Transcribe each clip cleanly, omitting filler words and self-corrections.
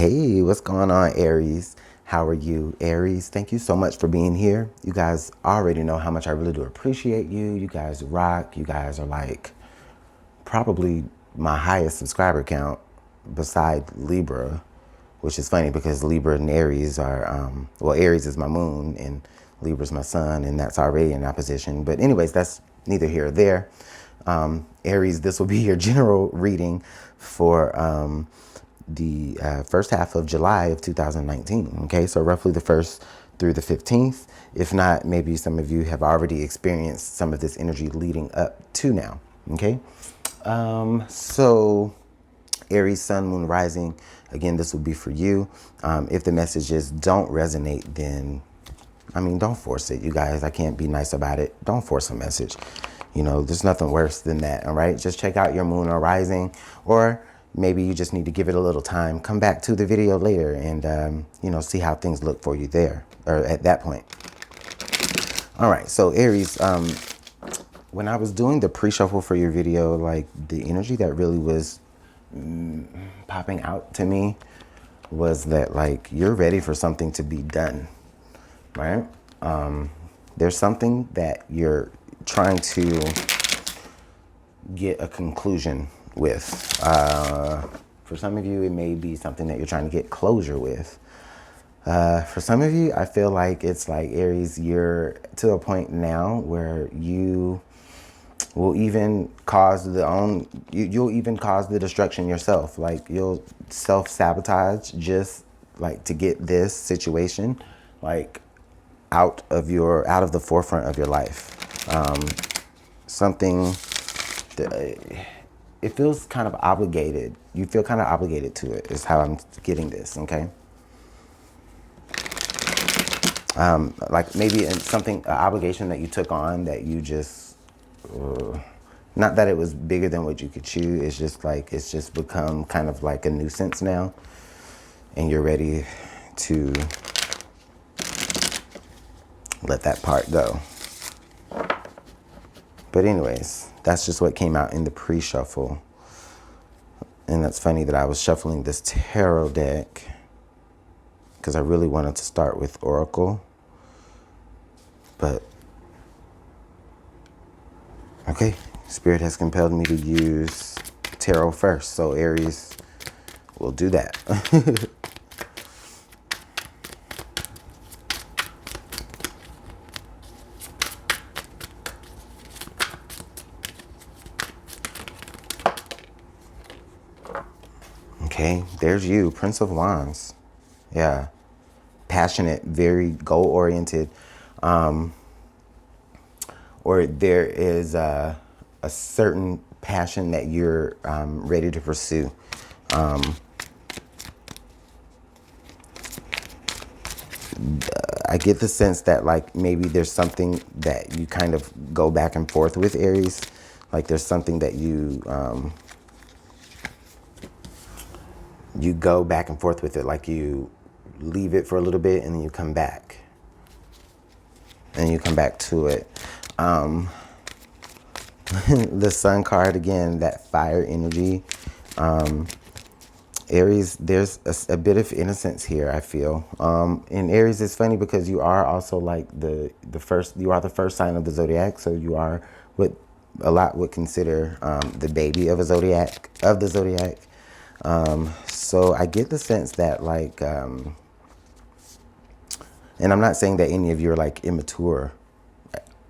Hey, what's going on, Aries? How are you, Aries? Thank you so much for being here. You guys already know how much I really do appreciate you. You guys rock. You guys are like probably my highest subscriber count beside Libra, which is funny because Libra and Aries are, well, Aries is my moon and Libra's my sun, and that's already in opposition. But anyways, that's neither here or there. Aries, this will be your general reading for the first half of July of 2019. Okay, so roughly the 1st through the 15th. If not, maybe some of you have already experienced some of this energy leading up to now. Okay, so Aries, Sun, Moon, Rising. Again, this will be for you. If the messages don't resonate, then I mean, don't force it, you guys. I can't be nice about it. Don't force a message. You know, there's nothing worse than that, all right? Just check out your moon or rising, or maybe you just need to give it a little time. Come back to the video later and, you know, see how things look for you there, or at that point. All right, so Aries, when I was doing the pre-shuffle for your video, like the energy that really was popping out to me was that like you're ready for something to be done, right? There's something that you're trying to get a conclusion with. For some of you, it may be something that you're trying to get closure with. For some of you, I feel like it's like, Aries, you're to a point now where you will even cause you'll even cause the destruction yourself. Like you'll self-sabotage just like to get this situation like out of the forefront of your life. Something that it feels kind of obligated. You feel kind of obligated to it is how I'm getting this, okay? Like maybe an obligation that you took on that you just, not that it was bigger than what you could chew. It's just like, it's just become kind of like a nuisance now. And you're ready to let that part go. But anyways, that's just what came out in the pre-shuffle. And that's funny that I was shuffling this tarot deck because I really wanted to start with Oracle. But, okay, Spirit has compelled me to use tarot first. So Aries will do that. Okay, there's you, Prince of Wands. Yeah, passionate, very goal-oriented. Or there is a certain passion that you're ready to pursue. I get the sense that like maybe there's something that you kind of go back and forth with, Aries. Like there's something that you go back and forth with it. Like you leave it for a little bit and then you come back. And you come back to it. The Sun card, again, that fire energy. Aries, there's a bit of innocence here, I feel. And Aries is funny because you are also like you are the first sign of the zodiac. So you are what a lot would consider the baby of the zodiac. So I get the sense that like, and I'm not saying that any of you are like immature,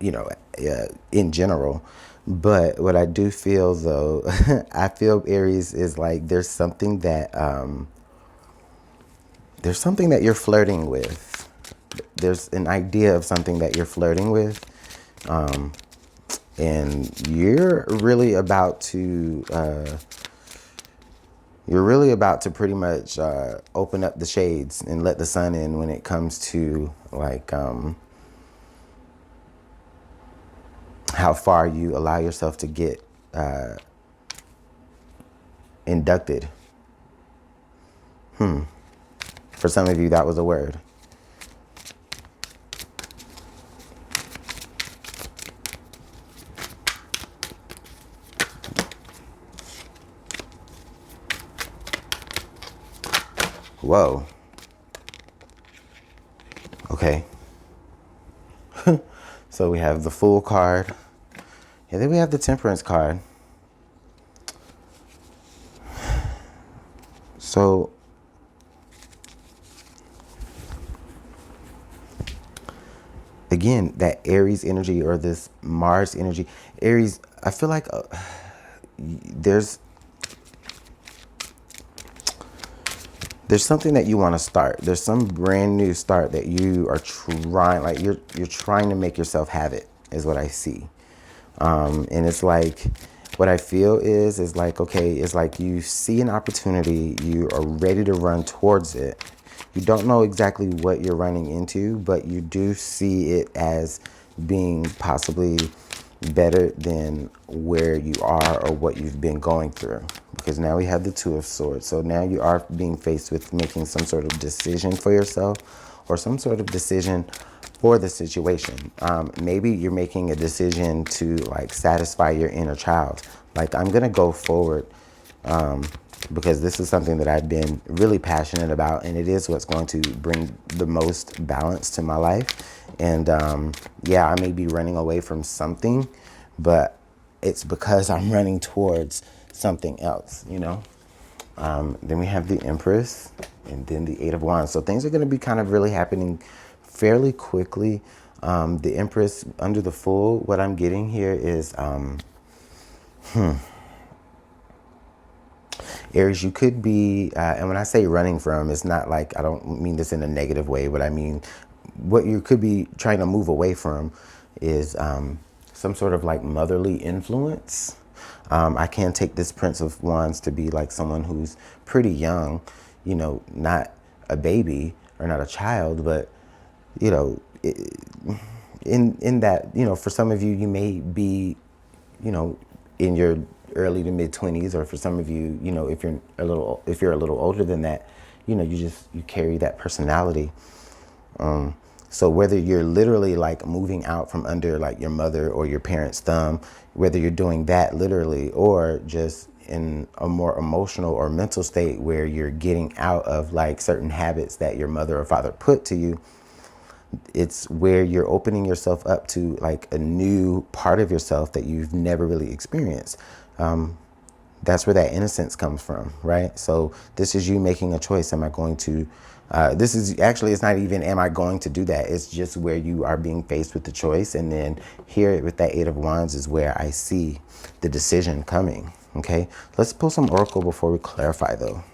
you know, in general. But what I do feel though, I feel Aries is like there's something that you're flirting with. There's an idea of something that you're flirting with, and you're really about to pretty much open up the shades and let the sun in when it comes to like how far you allow yourself to get inducted. For some of you, that was a word. Whoa. Okay. So we have the Fool card. And then we have the Temperance card. So again, that Aries energy or this Mars energy. Aries, I feel like there's something that you want to start. There's some brand new start that you are trying, like you're trying to make yourself have it, is what I see. And it's like, what I feel is like, okay, it's like you see an opportunity, you are ready to run towards it. You don't know exactly what you're running into, but you do see it as being possibly better than where you are or what you've been going through. Because now we have the Two of Swords. So now you are being faced with making some sort of decision for yourself or some sort of decision for the situation. Maybe you're making a decision to like satisfy your inner child. Like, I'm going to go forward because this is something that I've been really passionate about, and it is what's going to bring the most balance to my life. And yeah, I may be running away from something, but it's because I'm running towards something else, you know? Then we have the Empress and then the Eight of Wands. So things are going to be kind of really happening fairly quickly. The Empress under the Fool, what I'm getting here is, Aries, you could be, and when I say running from, it's not like, I don't mean this in a negative way, but I mean, what you could be trying to move away from is some sort of like motherly influence. I can take this Prince of Wands to be like someone who's pretty young, you know, not a baby or not a child, but, you know, in that, you know, for some of you, you may be, you know, in your early to mid 20s, or for some of you, you know, if you're a little older than that, you know, you carry that personality. So whether you're literally like moving out from under like your mother or your parents' thumb, whether you're doing that literally or just in a more emotional or mental state where you're getting out of like certain habits that your mother or father put to you, it's where you're opening yourself up to like a new part of yourself that you've never really experienced. That's where that innocence comes from, right? So this is you making a choice. Am I going to, this is actually, it's not even, am I going to do that? It's just where you are being faced with the choice. And then here with that Eight of Wands is where I see the decision coming. Okay, let's pull some Oracle before we clarify though.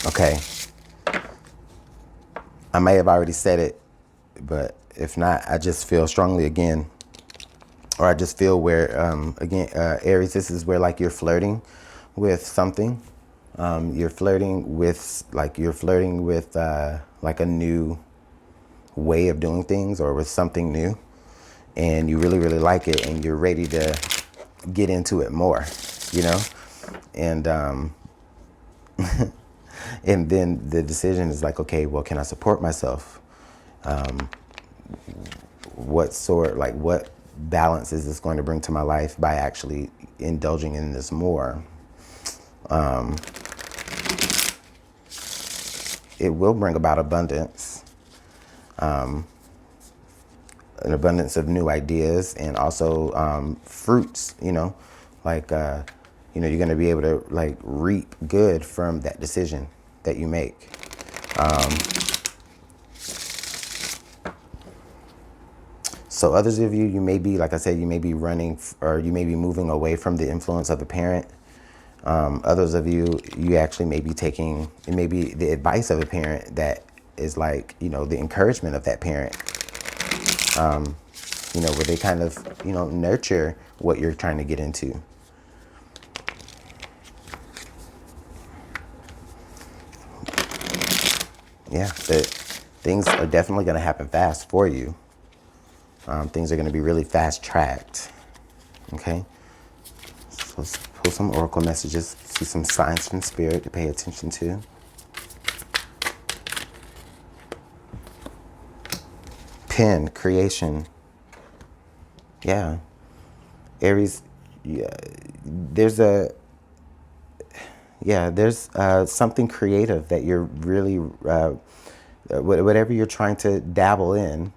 Okay, I may have already said it, but if not, I just feel strongly again, or I just feel where, again, Aries, this is where like you're flirting with something. You're flirting with like a new way of doing things or with something new, and you really, really like it and you're ready to get into it more, you know? And, and then the decision is like, okay, well, can I support myself? What balance is this going to bring to my life by actually indulging in this more? It will bring about abundance, an abundance of new ideas and also fruits, you know, like, you know, you're going to be able to like reap good from that decision that you make. So others of you, you may be, like I said, you may be running or you may be moving away from the influence of a parent. Others of you, you actually may be taking, it may be the advice of a parent that is like, you know, the encouragement of that parent, you know, where they kind of, you know, nurture what you're trying to get into. Yeah, but things are definitely going to happen fast for you. Things are going to be really fast tracked. Okay. So let's pull some oracle messages, see some signs from spirit to pay attention to. 10, creation. Yeah. Aries, yeah, there's something creative that you're really, whatever you're trying to dabble in,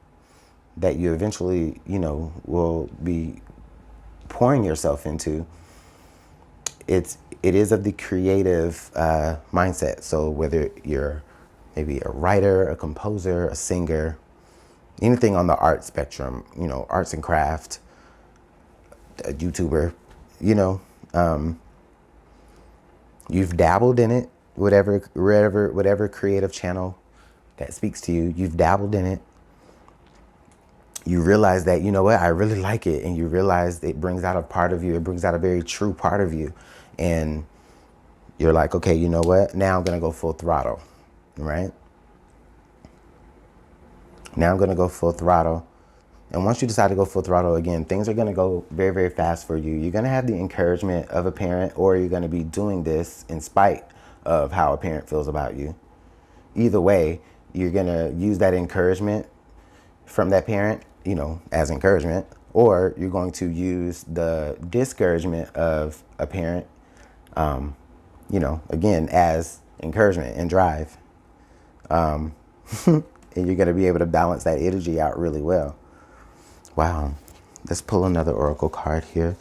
that you eventually, will be pouring yourself into. It is of the creative mindset. So whether you're maybe a writer, a composer, a singer, anything on the art spectrum, arts and craft, a YouTuber, you've dabbled in it, whatever creative channel that speaks to you, you've dabbled in it. You realize that, you know what, I really like it. And you realize it brings out a part of you. It brings out a very true part of you. And you're like, okay, you know what? Now I'm going to go full throttle, right? Now I'm going to go full throttle. And once you decide to go full throttle again, things are going to go very, very fast for you. You're going to have the encouragement of a parent, or you're going to be doing this in spite of how a parent feels about you. Either way, you're going to use that encouragement from that parent, as encouragement, or you're going to use the discouragement of a parent, again, as encouragement and drive. And you're going to be able to balance that energy out really well. Wow. Let's pull another oracle card here.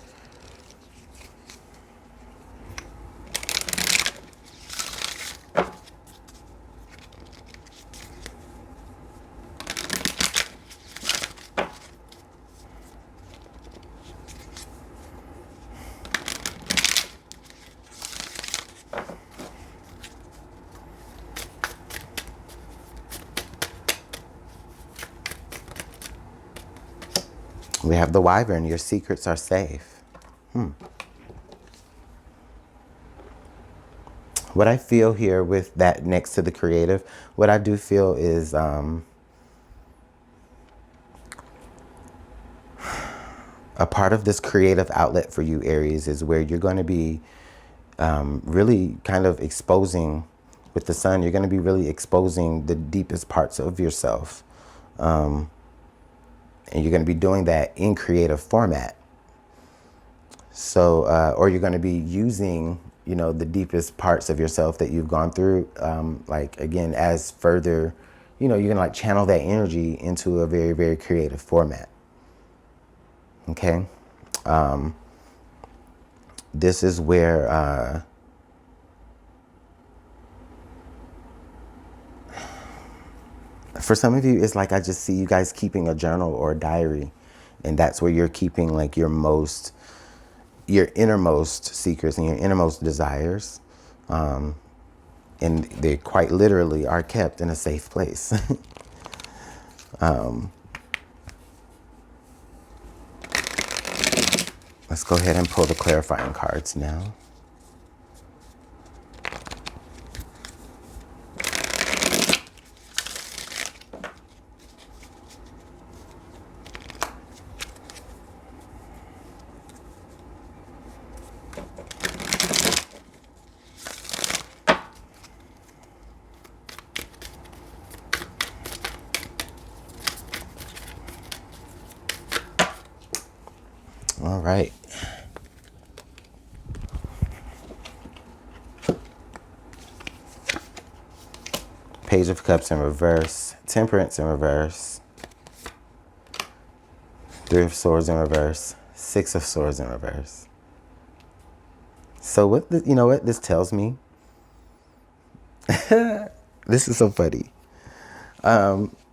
We have the Wyvern. Your secrets are safe. What I feel here with that next to the creative, what I do feel is a part of this creative outlet for you, Aries, is where you're going to be really kind of exposing, with the sun, you're going to be really exposing the deepest parts of yourself. And you're going to be doing that in creative format. So, or you're going to be using, the deepest parts of yourself that you've gone through, like, again, as further, you're going to like channel that energy into a very, very creative format. Okay. This is where, for some of you, it's like I just see you guys keeping a journal or a diary, and that's where you're keeping like your innermost secrets and your innermost desires. And they quite literally are kept in a safe place. Let's go ahead and pull the clarifying cards now. All right. Page of Cups in reverse, Temperance in reverse, Three of Swords in reverse, Six of Swords in reverse. So you know what this tells me? This is so funny.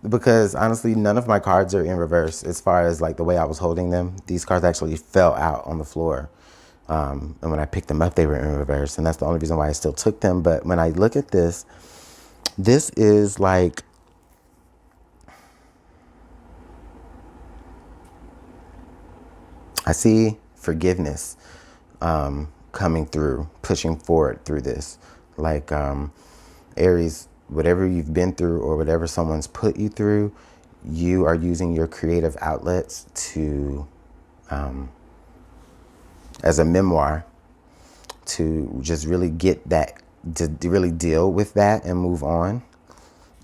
Because honestly, none of my cards are in reverse as far as like the way I was holding them. These cards actually fell out on the floor. And when I picked them up, they were in reverse. And that's the only reason why I still took them. But when I look at this, this is like, I see forgiveness coming through, pushing forward through this. Like Aries, whatever you've been through or whatever someone's put you through, you are using your creative outlets to, as a memoir, to just really get that, to really deal with that and move on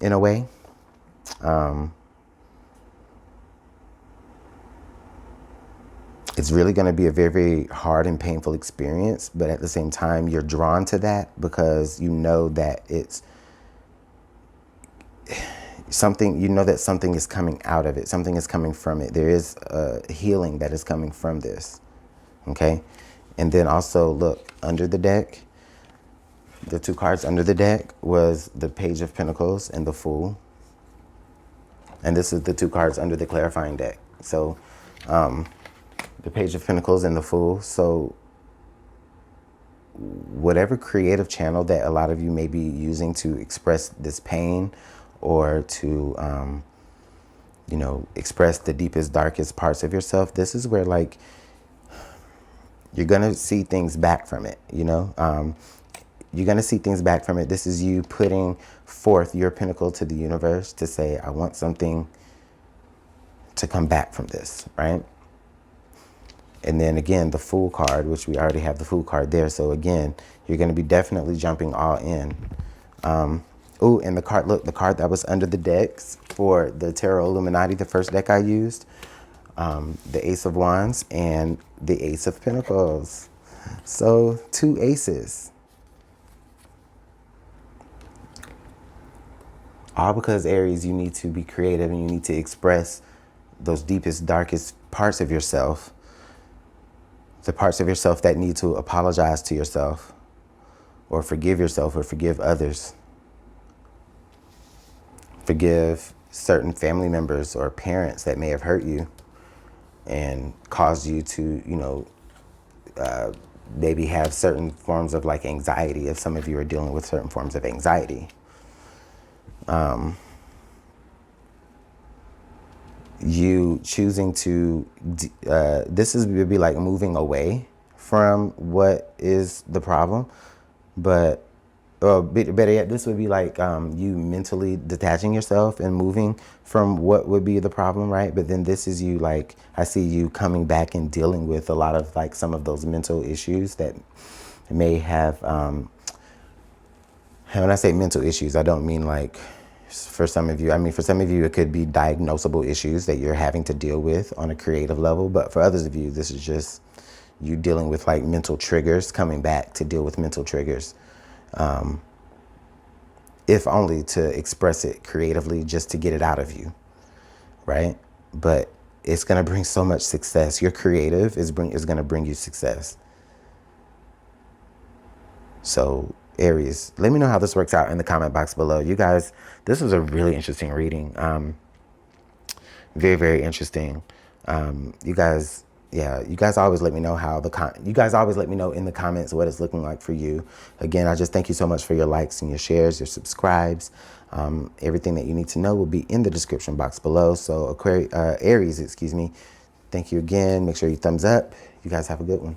in a way. It's really going to be a very, very hard and painful experience, but at the same time, you're drawn to that because you know that it's something, you know that something is coming out of it. Something is coming from it. There is a healing that is coming from this. Okay. And then also look under the deck. The two cards under the deck was the Page of Pentacles and the Fool. And this is the two cards under the clarifying deck. So, the Page of Pentacles and the Fool. So whatever creative channel that a lot of you may be using to express this pain or to, you know, express the deepest, darkest parts of yourself, this is where, like, you're going to see things back from it, you know. You're going to see things back from it. This is you putting forth your pinnacle to the universe to say, I want something to come back from this, right? And then again, the Fool card, which we already have the Fool card there. So again, you're going to be definitely jumping all in. Oh, and the card, look, the card that was under the decks for the Tarot Illuminati, the first deck I used, the Ace of Wands and the Ace of Pentacles. So 2 aces. All because, Aries, you need to be creative and you need to express those deepest, darkest parts of yourself. The parts of yourself that need to apologize to yourself or forgive yourself or forgive others. Forgive certain family members or parents that may have hurt you and caused you to, you know, maybe have certain forms of like anxiety, if some of you are dealing with certain forms of anxiety. You choosing to, this is would be like moving away from what is the problem, but better yet, this would be like you mentally detaching yourself and moving from what would be the problem, right? But then this is you, like, I see you coming back and dealing with a lot of like some of those mental issues that may have, and when I say mental issues, I don't mean like, for some of you, I mean, for some of you, it could be diagnosable issues that you're having to deal with on a creative level. But for others of you, this is just you dealing with like mental triggers, coming back to deal with mental triggers. If only to express it creatively, just to get it out of you, right? But it's going to bring so much success. Your creative is going to bring you success. So Aries, let me know how this works out in the comment box below. You guys, this was a really interesting reading. Very, very interesting. You guys, yeah, you guys always let me know how you guys always let me know in the comments what it's looking like for you. Again, I just thank you so much for your likes and your shares, your subscribes. Everything that you need to know will be in the description box below. So Aries, excuse me. Thank you again. Make sure you thumbs up. You guys have a good one.